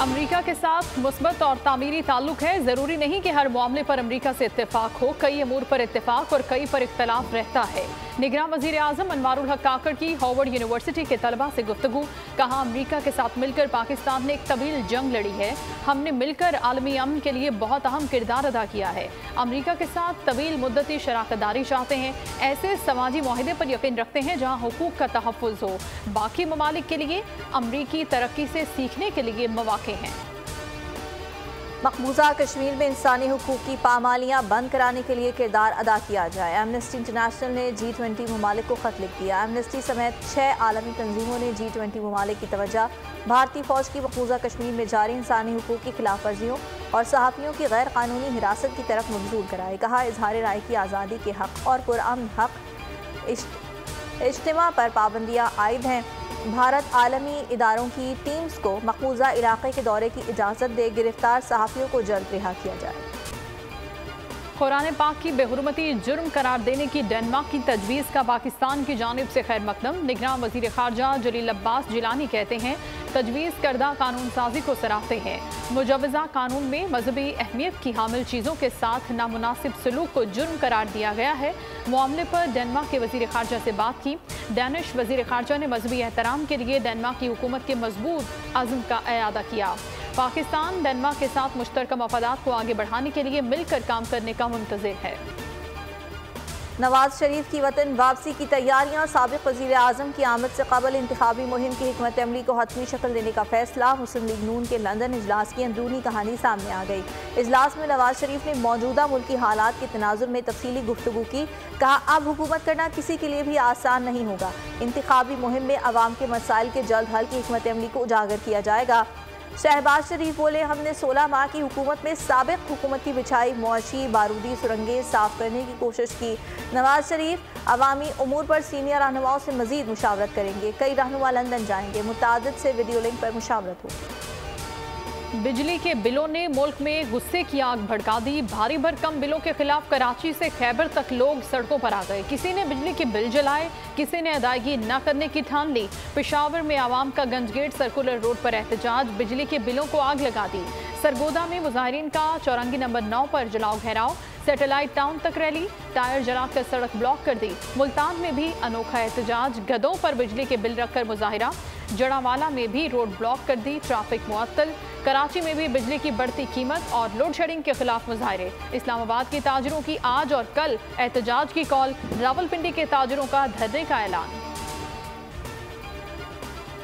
America के साथ मुस्बत और तामीरी ताल्लुक है। जरूरी नहीं कि हर मामले पर अमेरिका से इत्तेफाक हो। कई अमूर पर इत्तेफाक और कई पर इख्तलाफ रहता है। निगरान वजीर आजम अनवारुल हक काकड़ की हार्वर्ड यूनिवर्सिटी के तलबा से गुफ्तगू। कहा, अमेरिका के साथ मिलकर पाकिस्तान ने एक तवील जंग लड़ी है। हमने मिलकर आलमी अमन के लिए बहुत अहम किरदार अदा किया है। अमेरिका के साथ तवील मुद्दती शराकतदारी चाहते हैं। ऐसे समाजी मुआहदे पर यकीन रखते हैं जहाँ हुकूक का तहफ़्फ़ुज़ हो। बाकी ममालिक के लिए अमरीकी तरक्की से सीखने के लिए मौक़े हैं। मकबूजा कश्मीर में इंसानी हुकूक की पामालियाँ बंद कराने के लिए किरदार अदा किया जाए। एमनेस्टी इंटरनेशनल ने G20 ममालिक को खत लिख दिया। एमनेस्टी समेत 6 आलमी तंजीमों ने G20 ममालिक की तवज्जो भारतीय फ़ौज की मकबूजा कश्मीर में जारी इंसानी हुकूक की खिलाफ वर्जियों और सहाफ़ियों की गैर कानूनी हिरासत की तरफ मबजूर कराए। कहा, इजहार राय की आज़ादी के हक़ और पुरअमन हक़ इज्तिमा पर पाबंदियाँ आयद हैं। भारत आलमी इदारों की टीम्स को मकबूजा इलाके के दौरे की इजाज़त दे। गिरफ्तार सहाफ़ियों को जल्द रिहा किया जाए। कुरान पाक की बेहुरमती जुर्म करार देने की डेनमार्क की तजवीज़ का पाकिस्तान की जानिब से खैर मकदम। निगरान वज़ीर ख़ारजा जलील अब्बास जिलानी कहते हैं, तजवीज़ करदा कानून साजी को सराहते हैं। मुजवज़ा कानून में मजहबी अहमियत की हामिल चीज़ों के साथ नामुनासिब सलूक को जुर्म करार दिया गया है। मामले पर डेनमार्क के वज़ीर ख़ारजा से बात की। डैनिश वज़ीर ख़ारजा ने मजहबी एहतराम के लिए डेनमार्क की हुकूमत के मजबूत अज़्म का इआदा किया। पाकिस्तान डेनमार्क के साथ मुश्तरका मफादात को आगे बढ़ाने के लिए मिलकर काम करने का मुंतज़िर है। नवाज शरीफ की वतन वापसी की तैयारियां। साबिक़ वज़ीर आज़म की आमद से कबल इंतखाबी मुहिम की हिकमत अमली को हतमी शक्ल देने का फैसला। मुस्लिम लीग नून के लंदन इजलास की अंदरूनी कहानी सामने आ गई। इजलास में नवाज शरीफ ने मौजूदा मुल्की हालात के तनाजुर में तफसीली गुफ्तगू की। कहा, अब हुकूमत करना किसी के लिए भी आसान नहीं होगा। इंतखाबी मुहिम में अवाम के मसाइल के जल्द हल की हिकमत अमली को उजागर किया जाएगा। शहबाज शरीफ बोले, हमने 16 माह की हुकूमत में साबिक़ हुकूमत की बिछाई मुआशी बारूदी सुरंगें साफ करने की कोशिश की। नवाज शरीफ अवामी उमूर पर सीनियर रहनुमाओं से मजीद मुशावरत करेंगे। कई रहनुमा लंदन जाएंगे। मुतादिद से वीडियो लिंक पर मुशावरत होगी। बिजली के बिलों ने मुल्क में गुस्से की आग भड़का दी। भारी भरकम बिलों के खिलाफ कराची से खैबर तक लोग सड़कों पर आ गए। किसी ने बिजली के बिल जलाए, किसी ने अदायगी न करने की ठान ली। पेशावर में आवाम का गंजगेट सर्कुलर रोड पर एहतजाज। बिजली के बिलों को आग लगा दी। सरगोदा में मुजाहिरीन का चौरंगी नंबर 9 पर जलाओ घेराव। सैटेलाइट टाउन तक रैली। टायर जलाकर सड़क ब्लॉक कर दी। मुल्तान में भी अनोखा एहतजाज। गधों पर बिजली के बिल रखकर मुजाहिरा। जड़ावाला में भी रोड ब्लॉक कर दी। ट्रैफिक मुअत्तल। कराची में भी बिजली की बढ़ती कीमत और लोड शेडिंग के खिलाफ मुजाहरे। इस्लामाबाद के ताजरों की आज और कल एहतजाज की कॉल। रावलपिंडी के ताजरों का धरने का ऐलान।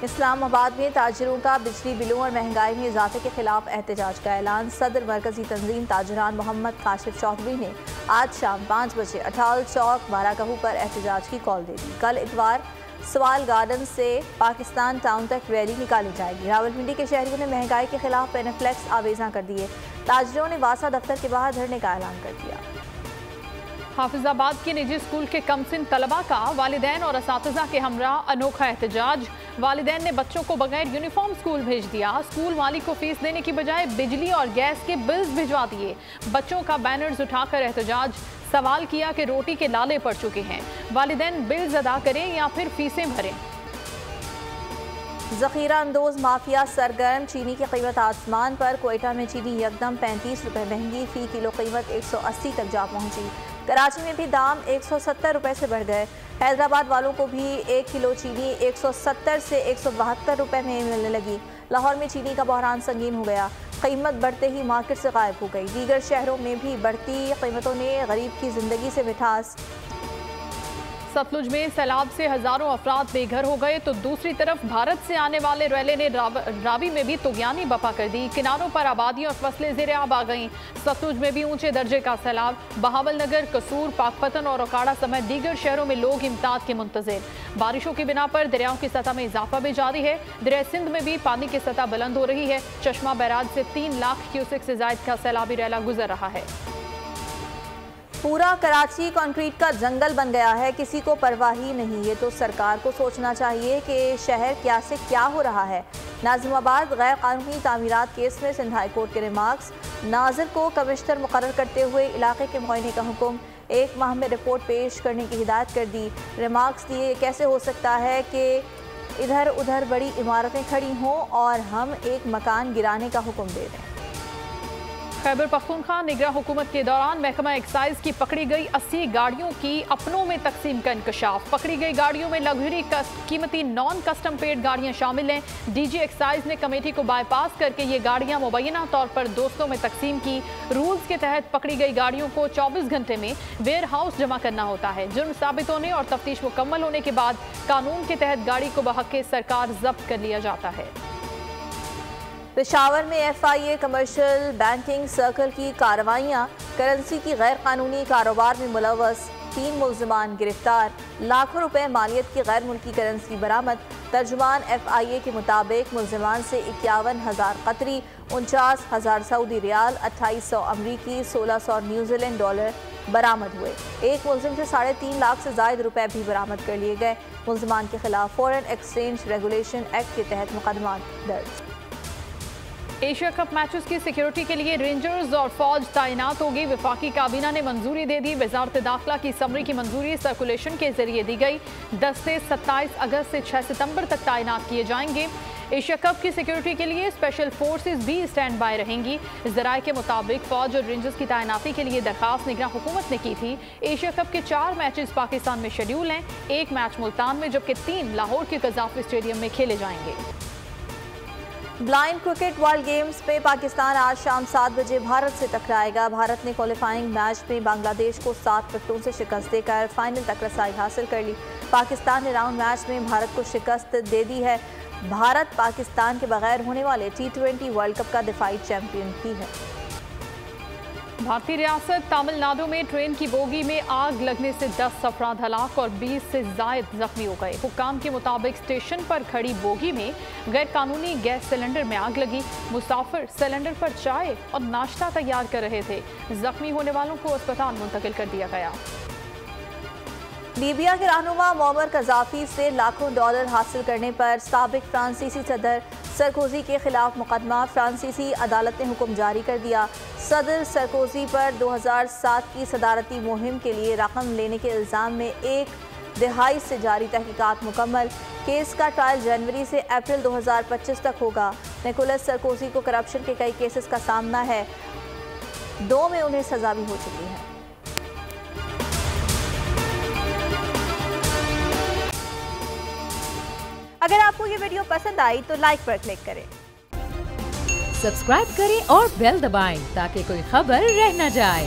इस्लामाबाद में ताजरों का बिजली बिलों और महंगाई में इजाफे के खिलाफ एहतजाज का ऐलान। सदर मरकजी तंजीम ताजरान मोहम्मद काशिफ चौधरी ने आज शाम 5 बजे अठाल चौक बाराकहू पर एहतजाज की कॉल दे दी। कल इतवार सवाल गार्डन से पाकिस्तान टाउन तक रैली निकाली जाएगी। रावलपिंडी के शहरियों ने महंगाई के खिलाफ पेनफ्लेक्स आवेजा कर दिए। ताजरों ने वासा दफ्तर के बाहर धरने का ऐलान कर दिया। हाफिजाबाद के निजी स्कूल के कमसिन तलबा का वालिदैन और असातिज़ा के हमरा अनोखा एहतजाज। वालिदैन ने बच्चों को बगैर यूनिफॉर्म स्कूल भेज दिया। स्कूल मालिक को फीस देने की बजाय बिजली और गैस के बिल्स भिजवा दिए। बच्चों का बैनर्स उठाकर एहतजाज। सवाल किया कि रोटी के लाले पड़ चुके हैं। वालिदैन बिल्स अदा करें या फिर फीसें भरें। ज़ख़ीरा अंदोज़ माफिया सरगर्म। चीनी की कीमत आसमान पर। कोयटा में चीनी यकदम 35 रुपये महंगी। फ़ी किलो कीमत 180 तक जा पहुंची। कराची में भी दाम 170 रुपये से बढ़ गए। हैदराबाद वालों को भी 1 किलो चीनी 170 से 172 रुपये में मिलने लगी। लाहौर में चीनी का बहरान संगीन हो गया। कीमत बढ़ते ही मार्केट से गायब हो गई। दीगर शहरों में भी बढ़ती कीमतों ने गरीब की ज़िंदगी से मिठास। सतलुज में सैलाब से हजारों अफराद बेघर हो गए तो दूसरी तरफ भारत से आने वाले रैले ने रावी में भी तुगयानी बपा कर दी। किनारों पर आबादियां और फसलें ज़ेर-ए-आब आ गईं। सतलुज में भी ऊंचे दर्जे का सैलाब। बहावल नगर, कसूर, पाकपतन और ओकाड़ा समेत दीगर शहरों में लोग इमदाद के मुंतज़िर। बारिशों की बिना पर दरियाओं की सतह में इजाफा भी जारी है। दरिया सिंध में भी पानी की सतह बुलंद हो रही है। चश्मा बैराज से 3 लाख क्यूसेक से ज़ायद का सैलाबी रैला गुजर रहा है। पूरा कराची कंक्रीट का जंगल बन गया है। किसी को परवाह ही नहीं। ये तो सरकार को सोचना चाहिए कि शहर क्या से क्या हो रहा है। नाजिमाबाद गैर कानूनी तामीरात केस में सिंध हाई कोर्ट के रिमार्क्स। नाज़िर को कमिश्नर मुकर्रर करते हुए इलाके के मुआयने का हुक्म। 1 माह में रिपोर्ट पेश करने की हिदायत कर दी। रिमार्क्स दिए, कैसे हो सकता है कि इधर उधर बड़ी इमारतें खड़ी हों और हम एक मकान गिराने का हुक्म दे दें। खैबर पख्तूनख्वा निगरान हुकूमत के दौरान महकमा एक्साइज की पकड़ी गई 80 गाड़ियों की अपनों में तकसीम का इंकशाफ। पकड़ी गई गाड़ियों में लग्जरी कीमती नॉन कस्टम पेड गाड़ियां शामिल हैं। डीजी एक्साइज ने कमेटी को बाईपास करके ये गाड़ियां मुबैना तौर पर दोस्तों में तकसीम की। रूल्स के तहत पकड़ी गई गाड़ियों को 24 घंटे में वेयर हाउस जमा करना होता है। जुर्म साबित होने और तफ्तीश मुकम्मल होने के बाद कानून के तहत गाड़ी को बहक़ सरकार जब्त कर लिया जाता है। पेशावर में FIA कमर्शियल बैंकिंग सर्कल की कार्रवाइयाँ, करेंसी की गैर कानूनी कारोबार में मुलव्वस 3 मुल्ज़िमान गिरफ्तार, लाखों रुपए मालियत की गैर मुल्की करेंसी बरामद। तर्जुमान FIA के मुताबिक मुल्ज़िमान से 51,000 कतरी, 49,000 सऊदी रियाल, 2800 अमरीकी, 1600 न्यूजीलैंड डॉलर बरामद हुए। एक मुल्ज़िम से 3.5 लाख से ज़ायद रुपए भी बरामद कर लिए गए। मुल्ज़िमान के खिलाफ फॉरेन एक्सचेंज रेगुलेशन एक्ट के तहत मुकदमा दर्ज। एशिया कप मैचेस की सिक्योरिटी के लिए रेंजर्स और फौज तैनात होगी। वफाकी काबीना ने मंजूरी दे दी। वजारत दाखिला की समरी की मंजूरी सर्कुलेशन के जरिए दी गई। 10 से 27 अगस्त से 6 सितंबर तक तैनात किए जाएंगे। एशिया कप की सिक्योरिटी के लिए स्पेशल फोर्सेस भी स्टैंड बाय रहेंगी। ज़राए के मुताबिक फौज और रेंजर्स की तैनाती के लिए दरखास्त निगरान हुकूमत ने की थी। एशिया कप के 4 मैचेस पाकिस्तान में शेड्यूल हैं। 1 मैच मुल्तान में जबकि 3 लाहौर के कज़ाफ़ी स्टेडियम में खेले जाएंगे। ब्लाइंड क्रिकेट वर्ल्ड गेम्स में पाकिस्तान आज शाम 7 बजे भारत से टकराएगा। भारत ने क्वालिफाइंग मैच में बांग्लादेश को 7 विकेटों से शिकस्त देकर फाइनल तक रसाई हासिल कर ली। पाकिस्तान ने राउंड मैच में भारत को शिकस्त दे दी है। भारत पाकिस्तान के बगैर होने वाले T20 वर्ल्ड कप का दिफाई चैंपियन भी है। भारतीय रियासत तमिलनाडु में ट्रेन की बोगी में आग लगने से 10 अफराद हलाक और 20 से जायद जख्मी हो गए। हुक्काम के मुताबिक स्टेशन पर खड़ी बोगी में गैर कानूनी गैस सिलेंडर में आग लगी। मुसाफिर सिलेंडर पर चाय और नाश्ता तैयार कर रहे थे। जख्मी होने वालों को अस्पताल मुंतकिल कर दिया गया। लीबिया के रहनुमा मोअम्मर कज़ाफ़ी से लाखों डॉलर हासिल करने पर साबिक फ्रांसीसी सदर सरकोजी के खिलाफ मुकदमा। फ्रांसीसी अदालत ने हुक्म जारी कर दिया। सदर सरकोजी पर 2007 की सदारती मुहिम के लिए रकम लेने के इल्ज़ाम में 1 दिहाई से जारी तहकीकात मुकम्मल। केस का ट्रायल जनवरी से अप्रैल 2025 तक होगा। निकोलस सरकोजी को करप्शन के कई केसेस का सामना है। 2 में उन्हें सजा भी हो चुकी है। अगर आपको ये वीडियो पसंद आई तो लाइक पर क्लिक करें, सब्सक्राइब करें और बेल दबाएं ताकि कोई खबर रह न जाए।